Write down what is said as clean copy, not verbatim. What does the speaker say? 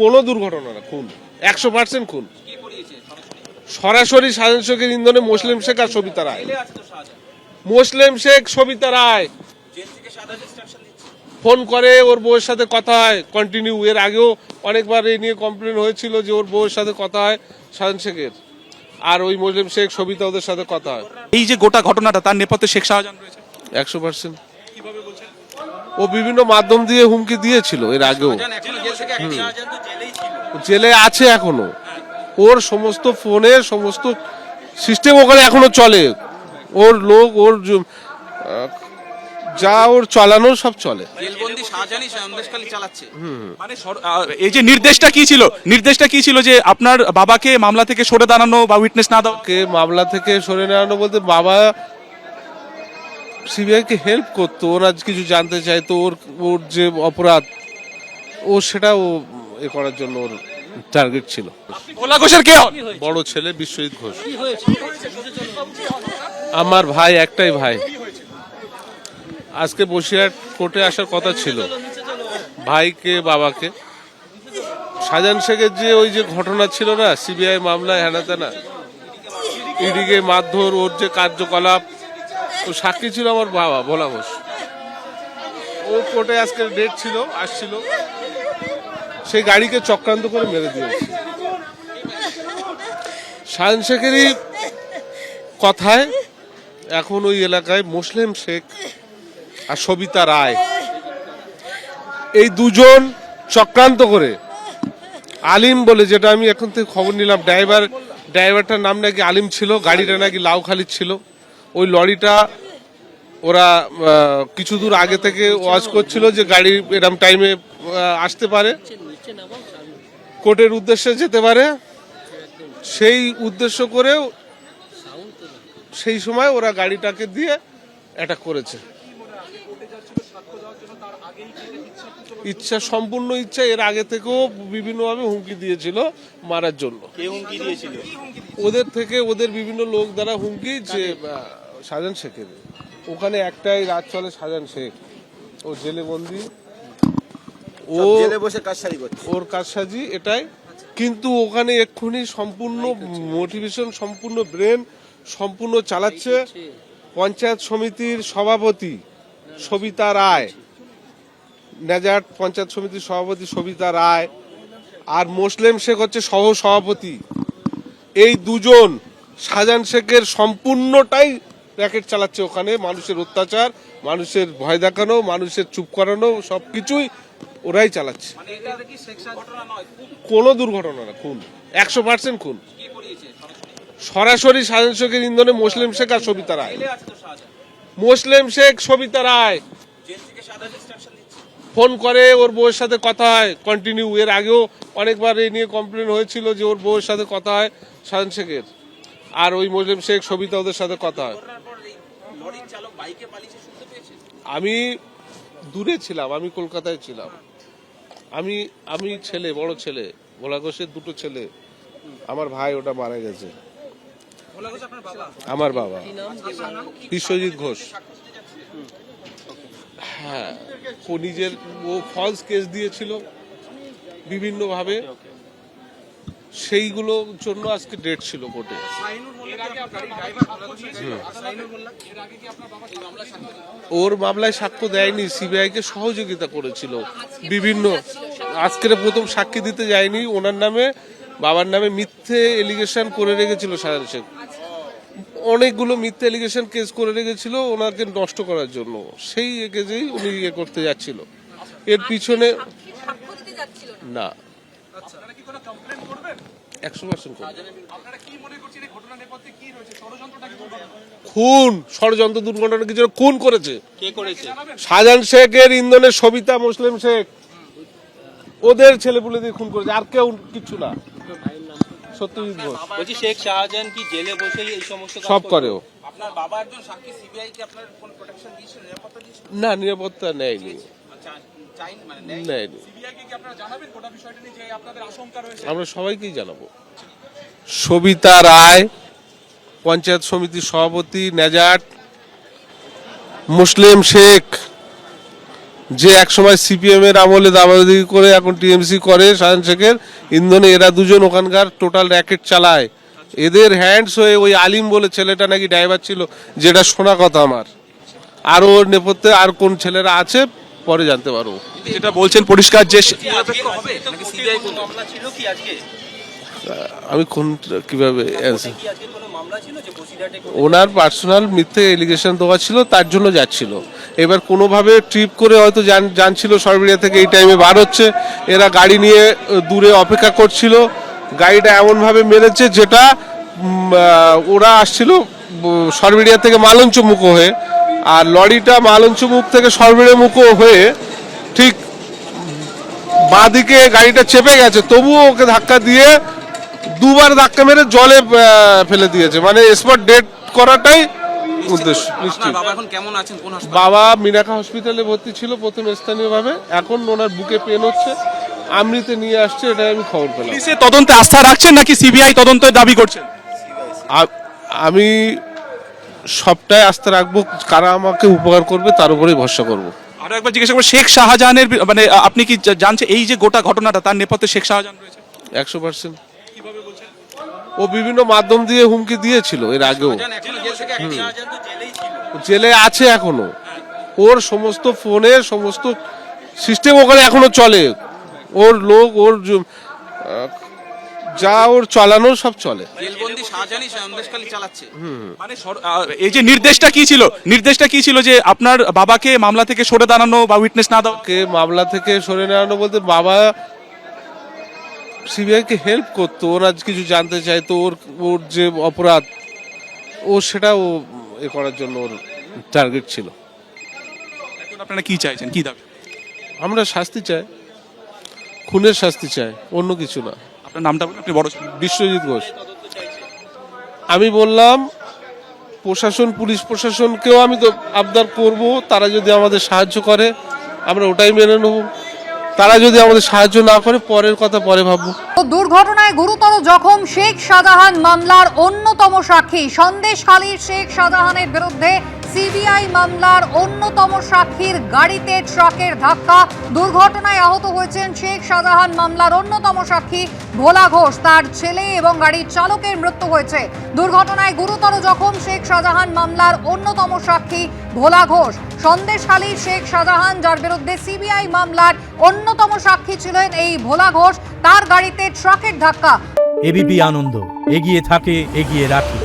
কোনো দুর্ঘটনা না, খুন 100% খুন। সরাসরি শাহজাহান শেখের ইন্ধনে মুসলিম শেখ আর সবিতা রায়। মুসলিম শেখ সবিতা রায় ফোন করে, ওর বউয়ের সাথে কথা হয় কন্টিনিউ। এর আগেও অনেকবার এই নিয়ে কমপ্লেন হয়েছিল যে ওর বউয়ের সাথে কথা হয় শাহজাহান শেখের, আর ওই মুসলিম শেখ সবিতা ওদের সাথে কথা হয়। এই যে গোটা ঘটনাটা, তার নেপথ্যে শেখ শাহজাহান রয়েছে 100%। ও বিভিন্ন মাধ্যম দিয়ে হুমকি দিয়েছিল এর আগেও, জেলে আছে এখনো। ওর সমস্ত ফোনের সমস্ত সিস্টেম ওখানে এখনো চলে। ওর লোক, ওর যা ওর চালানো সব চলে। মানে এই যে নির্দেশটা কি ছিল যে আপনার বাবাকে মামলা থেকে সরে দাঁড়ানো বা উইটনেস না দেওয়া? কে মামলা থেকে সরে নেওয়ানো বলতে, বাবা সিবিআই কে হেল্প করতো, ওরা কিছু জানতে চাইতো, ওর যে অপরাধ ও সেটা ও এ করার জন্য ওর টার্গেট ছিল। ভোলা ঘোষের কে হন? বড় ছেলে বিশ্বজিৎ ঘোষ। আমার ভাই, একটাই ভাই। আজকে বসিরহাট কোর্টে আসার কথা ছিল ভাইকে, বাবাকে। শাহজাহান শেখের যে ওই যে ঘটনা ছিল না, সিবিআই মামলায় হেনা তেনা, ইডিকে মারধর, ওর যে কার্যকলাপ, ও সাক্ষী ছিল আমার বাবা ভোলা ঘোষ। ও কোর্টে আজকে ডেট ছিল, আসছিল, সেই গাড়িকে চক্রান্ত করে মেরে দিয়েছে। শাহজাহান শেখেরই কথায় এখন ওই এলাকায় মুসলিম শেখ আর সবিতা রায়, এই দুজন চক্রান্ত করে, আলিম বলে, যেটা আমি এখন থেকে খবর নিলাম, ড্রাইভারটার নাম নাকি আলিম ছিল, গাড়িটা নাকি লাউখালির ছিল। ওই লরিটা ওরা কিছু দূর আগে থেকে ওয়াচ করছিল যে গাড়ি এরম টাইমে আসতে পারে, কোর্টের উদ্দেশ্যে যেতে পারে, সেই উদ্দেশ্য করেও সেই সময় ওরা গাড়িটাকে দিয়ে অ্যাটাক করেছে। ইচ্ছা, সম্পূর্ণ ইচ্ছা। এর আগে থেকেও বিভিন্নভাবে হুমকি দিয়েছিল মারার জন্য। ওদের থেকে, ওদের বিভিন্ন লোক দ্বারা হুমকি, যে শাহজাহান শেখের ওখানে একটাই রাত চলে, শাহজাহান শেখ ও জেলে বন্দি, ও জেলে বসে কাজসাজি করছে, ওর কাজসাজি এটাই। কিন্তু ওখানে এক্ষুনি সম্পূর্ণ মোটিভেশন, সম্পূর্ণ ব্রেন সম্পূর্ণ চালাচ্ছে পঞ্চায়েত সমিতির সভাপতি সবিতা রায়, নেজাট পঞ্চায়েত সমিতির সভাপতি সবিতা রায়, আর মুসলিম শেখ হচ্ছে সহ সভাপতি। এই দুজন শাহজাহান শেখের সম্পূর্ণটাই র্যাকেট চালাচ্ছে ওখানে। মানুষের অত্যাচার, মানুষের ভয় দেখানো, মানুষের চুপ করানো, সবকিছুই ওরাই চালাচ্ছে। কোনো দুর্ঘটনা না, খুন 100% খুন। সরাসরি শাহজাহান শেখের ইন্ধনে মুসলিম শেখ আর সবিতা রায়। মুসলিম শেখ সবিতা রায় ফোন করে, ওর বউয়ের সাথে কথা হয় কন্টিনিউ। এর আগেও অনেকবার এই নিয়ে কমপ্লেন হয়েছিল যে ওর বউয়ের সাথে কথা হয় শাহজাহান শেখের, আর ওই মুসলিম শেখ সবিতা ওদের সাথে কথা হয়। আমি দূরে ছিলাম, আমি কলকাতায় ছিলাম। আমি ছেলে, বড় ছেলে, ভোলা ঘোষের দুটো ছেলে। আমার ভাই ওটা মারা গেছে। আমার বাবা বিশ্বজিৎ ঘোষ। হ্যাঁ, ও নিজের, ও ফলস কেস দিয়েছিল বিভিন্নভাবে, সেইগুলোর জন্য আজকে ডেট ছিল কোর্টে। ওর মামলায় সাক্ষ্য দেয়নি, সিবিআই কে সহযোগিতা করেছিল বিভিন্ন। আজকের প্রথম সাক্ষী দিতে যায়নি, ওনার নামে, বাবার নামে মিথ্যে এলিগেশন করে রেখেছিল শাহজাহান শেখ। অনেকগুলো মিথ্যে এলিগেশন কেস করে রেখেছিল ওনাকে নষ্ট করার জন্য। সেই কেসেই উনি ইয়ে করতে যাচ্ছিল। এর পিছনে না, 100% খুন, ষড়যন্ত্র, দুর্ঘটনা, কিছু খুন করেছে। শাহজাহান শেখের ইন্ধনে সবিতা, মুসলিম শেখ ওদের ছেলেপুলে দিয়ে খুন করেছে, আর কেউ কিছু না। সত্যজিৎ ঘোষ। বলছি, শেখ শাহজাহান কি জেলে বসেই এই সমস্ত সব করেও? আপনার বাবা একজন সাক্ষী, সিবিআই কি আপনার কোন প্রোটেকশন দিয়েছিল, নিরাপত্তা দিয়েছিল? না, নিরাপত্তা নেয়নি, নেয়নি। আমরা সবাইকেই জানাবো। সবিতা রায় পঞ্চায়েত সমিতির সভাপতি, নেজাট, মুসলিম শেখ, যে একসময় সিপিএম এর আমলে দাবাদাবি করে এখন টিএমসি করে শাহান শেখের ইন্ধনে, এরা দুজন ওখানকার টোটাল র্যাকেট চালায়। এদের হ্যান্ডস হয়ে ওই আলিম বলে ছেলেটা নাকি ড্রাইভার ছিল, যেটা শোনা কথা আমার। আর ওর নেপথ্যে আর কোন ছেলেরা আছে পরে জানতে পারবো। যেটা বলছেন পরিষ্কার যে নিরপেক্ষ হবে নাকি সিবিআই মামলা ছিল কি আজকে? আমি কোন কিভাবে answer- কি আজকে কোনো মামলা ছিল যে বসিরহাটে ওনার পার্সোনাল মিথ্যে এলিগেশন দেওয়া ছিল, তার জন্য যাচ্ছিল। এবার কোনোভাবে ট্রিপ করে হয়তো জানছিল সরবেরিয়া থেকে এই টাইমে বার হচ্ছে, এরা গাড়ি নিয়ে দূরে অপেক্ষা করছিল, গাড়িটা এমনভাবে মেরেছে যেটা ওরা আসছিল সরবেরিয়া থেকে মালঞ্চ মুখ হয়ে, আর লরিটা মালঞ্চ মুখ থেকে সরবেরিয়া মুখ হয়ে ঠিক বাঁদিকে গাড়িটা চেপে গেছে, তবুও ওকে ধাক্কা দিয়ে দুবার ধাক্কা মেরে জলে ফেলে দিয়েছে, মানে স্পট ডেট করাটাই উদ্দেশ্য। আপনার বাবা এখন কেমন আছেন, কোন হাসপাতালে? বাবা মিনাখা হসপিটালে ভর্তি ছিল প্রথম স্থানীয়ভাবে, এখন ওনার বুকে পেন হচ্ছে, আমৃতে নিয়ে আসছে, এটাই আমি খবর পেলাম। পুলিশের তদন্তে আস্থা রাখছেন নাকি সিবিআই তদন্তের দাবি করছেন? আমি সবটাই আস্থা রাখবো, কারা আমাকে উপকার করবে তার উপরেই ভরসা করব। আরো একবার জিজ্ঞাসা করবো, শেখ শাহজাহানের মানে আপনি কি জানছেন এই যে গোটা ঘটনাটা তার নেপথ্যে শেখ শাহজাহান রয়েছে? 100%। ও বিভিন্ন মাধ্যম দিয়ে হুমকি দিয়েছিল এর আগেও, এখনো জেল থেকে শাহজাহান তো জেলেই ছিল। জেলে আছে এখনো, ওর সমস্ত ফোনের সমস্ত সিস্টেম ওখানে এখনো চলে, ওর লোক ওর যা ওর চালানো সব চলে। জেলবন্দি শাহজাহানই সন্দেশখালী চালাচ্ছে। মানে এই যে নির্দেশটা কি ছিল, নির্দেশটা কি ছিল যে আপনার বাবাকে মামলা থেকে সরে দাঁড়ানো বা উইটনেস না দেওয়া? কে মামলা থেকে সরে নেওয়ানো বলতে, বাবা সিবিআই কে হেল্প করতো, ওরা কিছু জানতে চাইতো, ওর ওর যে অপরাধ ও সেটা ও এ করার জন্য ওর টার্গেট ছিল। এখন আপনারা কি চাইছেন, কি দাবি? আমরা শাস্তি চাই, খুনের শাস্তি চাই, অন্য কিছু না। আপনার নামটা বলুন, আপনি বড় ছিলেন। বিশ্বজিৎ ঘোষ। আমি বললাম প্রশাসন, পুলিশ প্রশাসনকেও আমি তো আবদার করব, তারা যদি আমাদের সাহায্য করে আমরা ওটাই মেনে নেব, তারা যদি আমাদের সাহায্য না করে পরের কথা পরে ভাববো। দুর্ঘটনায় গুরুতর জখম শেখ শাহজাহান মামলার অন্যতম সাক্ষী। সন্দেশখালীর শেখ শাহজাহানের বিরুদ্ধে সিবিআই মামলার অন্যতম সাক্ষীর গাড়িতে ট্রাকের ধাক্কা। দুর্ঘটনায় আহত হয়েছেন শেখ শাহজাহান মামলার অন্যতম সাক্ষী ভোলা ঘোষ, তার ছেলে এবং গাড়ির চালকের মৃত্যু হয়েছে। দুর্ঘটনায় গুরুতর জখম শেখ শাহজাহান মামলার অন্যতম সাক্ষী ভোলা ঘোষ। সন্দেশখালীর শেখ শাহজাহান, যার বিরুদ্ধে সিবিআই মামলার অন্যতম সাক্ষী ছিলেন এই ভোলা ঘোষ, তার গাড়িতে ট্রাকের ধাক্কা। এবিপি আনন্দ, এগিয়ে থাকে, এগিয়ে রাখে।